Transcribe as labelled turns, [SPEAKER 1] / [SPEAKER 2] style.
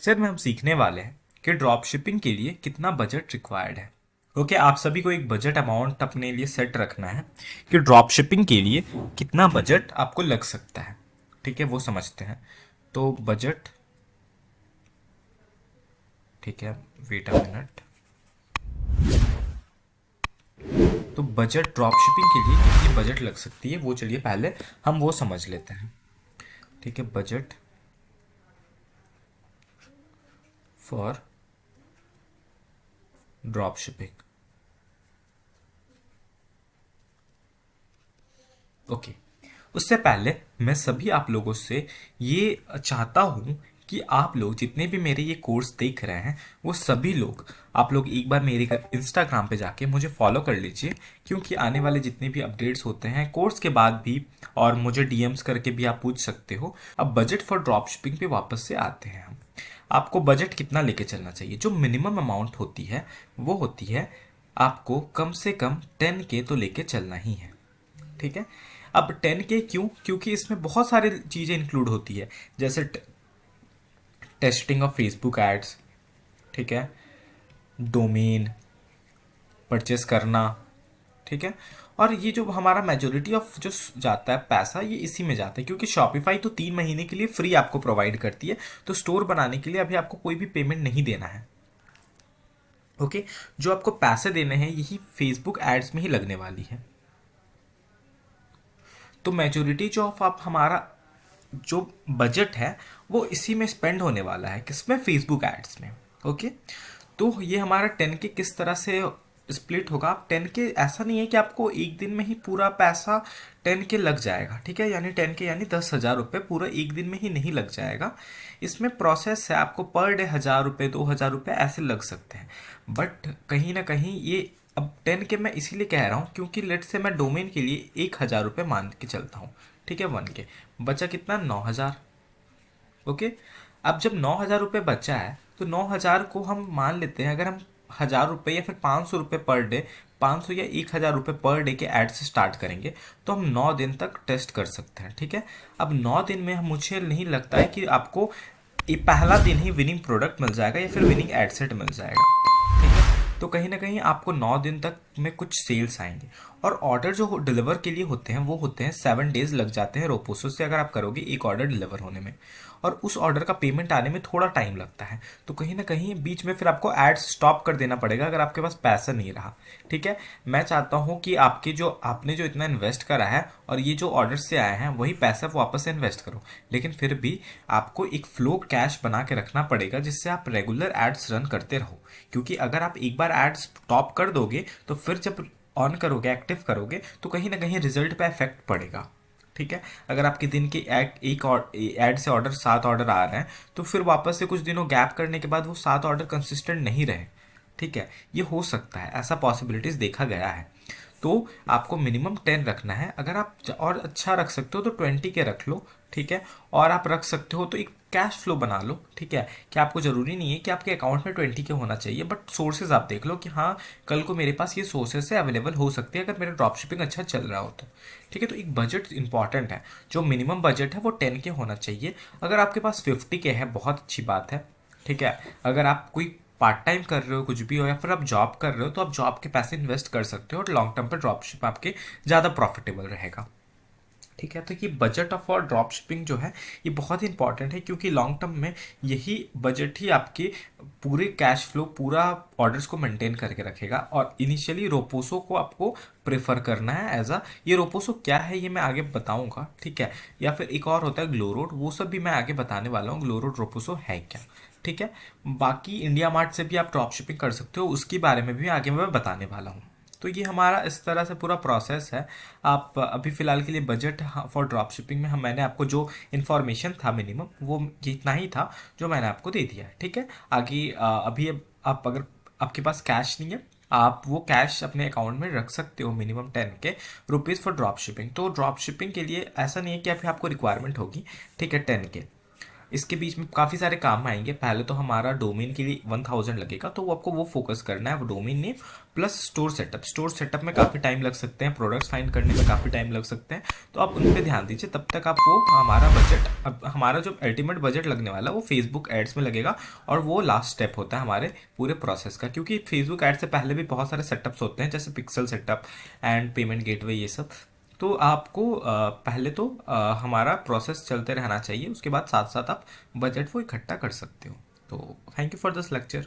[SPEAKER 1] Lecture में हम सीखने वाले हैं कि ड्रॉप शिपिंग के लिए कितना बजट रिक्वायर्ड है। ओके, आप सभी को एक बजट अमाउंट अपने लिए सेट रखना है कि ड्रॉप शिपिंग के लिए कितना बजट आपको लग सकता है। ठीक है, वो समझते हैं। तो बजट, ठीक है, वेट अ मिनट। तो बजट ड्रॉप शिपिंग के लिए कितनी बजट लग सकती है वो चलिए पहले हम वो समझ लेते हैं। ठीक है, budget for drop shipping. Okay, उससे पहले मैं सभी आप लोगों से ये चाहता हूँ कि आप लोग जितने भी मेरे ये कोर्स देख रहे हैं वो सभी लोग, आप लोग एक बार मेरे इंस्टाग्राम पे जाके मुझे फॉलो कर लीजिए, क्योंकि आने वाले जितने भी अपडेट्स होते हैं कोर्स के बाद भी, और मुझे डीएम्स करके भी आप पूछ सकते हो। अब बजट फॉर ड्रॉप शिपिंग पे वापस से आते हैं हम। आपको बजट कितना लेके चलना चाहिए? जो मिनिमम अमाउंट होती है वो होती है आपको कम से कम 10K तो लेके चलना ही है। ठीक है, अब 10K क्यों? क्योंकि इसमें बहुत सारी चीज़ें इंक्लूड होती है, जैसे टेस्टिंग ऑफ फेसबुक एड्स, ठीक है, डोमेन परचेस करना, ठीक है। और ये जो हमारा मेजोरिटी ऑफ जो जाता है पैसा, ये इसी में जाता है, क्योंकि शॉपिफाई तो 3 महीने के लिए फ्री आपको प्रोवाइड करती है, तो स्टोर बनाने के लिए अभी आपको कोई भी पेमेंट नहीं देना है। ओके, जो आपको पैसे देने हैं यही फेसबुक एड्स में ही लगने वाली है। तो मेजोरिटी जो ऑफ आप हमारा जो बजट है वो इसी में स्पेंड होने वाला है, किसमें? फेसबुक एड्स में। ओके, तो ये हमारा 10K किस तरह से स्प्लिट होगा? आप 10K, ऐसा नहीं है कि आपको एक दिन में ही पूरा पैसा 10K लग जाएगा। ठीक है, यानी 10K यानी 10,000 रुपये पूरा एक दिन में ही नहीं लग जाएगा। इसमें प्रोसेस है, आपको पर डे 1,000 रुपये 2,000 रुपये ऐसे लग सकते हैं। बट कहीं ना कहीं ये, अब 10K मैं इसीलिए कह रहा हूँ क्योंकि लेट से मैं डोमेन के लिए 1,000 रुपये मान के चलता हूँ। ठीक है, 1K बचा कितना? 9,000। ओके, अब जब 9,000 रुपये बचा है तो 9,000 को हम मान लेते हैं, अगर हम 1,000 रुपये या फिर 500 रुपये पर डे, 500 या 1,000 रुपये पर डे के ऐड से स्टार्ट करेंगे तो हम 9 दिन तक टेस्ट कर सकते हैं। ठीक है, अब 9 दिन में मुझे नहीं लगता है कि आपको ये पहला दिन ही विनिंग प्रोडक्ट मिल जाएगा या फिर विनिंग एड सेट मिल जाएगा। ठीक है, तो कहीं ना कहीं आपको 9 दिन तक में कुछ सेल्स आएंगे। और ऑर्डर जो डिलीवर के लिए होते हैं वो होते हैं 7 डेज लग जाते हैं रोपोसो से, अगर आप करोगे एक ऑर्डर डिलीवर होने में, और उस ऑर्डर का पेमेंट आने में थोड़ा टाइम लगता है। तो कहीं ना कहीं बीच में फिर आपको एड्स स्टॉप कर देना पड़ेगा अगर आपके पास पैसा नहीं रहा। ठीक है, मैं चाहता हूँ कि आपने जो इतना इन्वेस्ट करा है और ये जो ऑर्डर से आए हैं वही पैसा वापस से इन्वेस्ट करो, लेकिन फिर भी आपको एक फ्लो कैश बना के रखना पड़ेगा जिससे आप रेगुलर एड्स रन करते रहो। क्योंकि अगर आप एक बार एड्स स्टॉप कर दोगे तो फिर जब ऑन करोगे, एक्टिव करोगे, तो कहीं ना कहीं रिजल्ट पे इफेक्ट पड़ेगा। ठीक है, अगर आपके दिन के एक ऐड से ऑर्डर 7 ऑर्डर आ रहे हैं तो फिर वापस से कुछ दिनों गैप करने के बाद वो 7 ऑर्डर कंसिस्टेंट नहीं रहे। ठीक है, ये हो सकता है, ऐसा पॉसिबिलिटीज देखा गया है। तो आपको मिनिमम 10 रखना है। अगर आप और अच्छा रख सकते हो तो 20K रख लो। ठीक है, और आप रख सकते हो तो एक कैश फ्लो बना लो। ठीक है, कि आपको ज़रूरी नहीं है कि आपके अकाउंट में 20K होना चाहिए, बट सोर्सेज आप देख लो कि हाँ कल को मेरे पास ये सोर्सेज से अवेलेबल हो सकते हैं अगर मेरा ड्रॉप शिपिंग अच्छा चल रहा हो तो। ठीक है, तो एक बजट इंपॉर्टेंट है। जो मिनिमम बजट है वो 10K होना चाहिए। अगर आपके पास 50K है बहुत अच्छी बात है। ठीक है, अगर आप कोई पार्ट टाइम कर रहे हो, कुछ भी हो, या फिर आप जॉब कर रहे हो तो आप जॉब के पैसे इन्वेस्ट कर सकते हो और लॉन्ग टर्म पे ड्रॉप शिप आपके ज़्यादा प्रॉफिटेबल रहेगा। ठीक है, तो ये बजट ऑफ और ड्रॉप शिपिंग जो है ये बहुत ही इंपॉर्टेंट है, क्योंकि लॉन्ग टर्म में यही बजट ही आपके पूरे कैश फ्लो, पूरा ऑर्डर्स को मेंटेन करके रखेगा। और इनिशियली रोपोसो को आपको प्रेफर करना है एज अ, ये रोपोसो क्या है ये मैं आगे बताऊंगा। ठीक है, या फिर एक और होता है ग्लोरोड, वो सब भी मैं आगे बताने वाला हूँ ग्लोरोड रोपोसो है क्या। ठीक है, बाकी इंडिया मार्ट से भी आप ड्रॉप शिपिंग कर सकते हो, उसके बारे में भी आगे मैं बताने वाला हूँ। तो ये हमारा इस तरह से पूरा प्रोसेस है। आप अभी फ़िलहाल के लिए बजट फॉर ड्रॉप शिपिंग में मैंने आपको जो इन्फॉर्मेशन था मिनिमम वो इतना ही था जो मैंने आपको दे दिया है। ठीक है, आगे अभी आप अगर आपके पास कैश नहीं है, आप वो कैश अपने अकाउंट में रख सकते हो minimum 10K rupees for drop shipping. तो ड्रॉप शिपिंग के लिए ऐसा नहीं है कि अभी आपको रिक्वायरमेंट होगी। ठीक है, 10K इसके बीच में काफ़ी सारे काम आएंगे। पहले तो हमारा डोमेन के लिए 1000 लगेगा, तो वो आपको वो फोकस करना है, वो domain name plus store setup. Store setup में काफ़ी टाइम लग सकते हैं, प्रोडक्ट्स फाइंड करने में काफ़ी टाइम लग सकते हैं, तो आप उन पर ध्यान दीजिए। तब तक आप वो हमारा बजट, अब हमारा जो अल्टीमेट बजट लगने वाला है वो फेसबुक एड्स में लगेगा, और वो लास्ट स्टेप होता है हमारे पूरे प्रोसेस का। क्योंकि फेसबुक एड से पहले भी बहुत सारे सेटअप्स होते हैं, जैसे pixel setup and payment gateway, ये सब। तो आपको पहले तो हमारा प्रोसेस चलते रहना चाहिए, उसके बाद साथ साथ आप बजट वो इकट्ठा कर सकते हो। तो thank you for this lecture.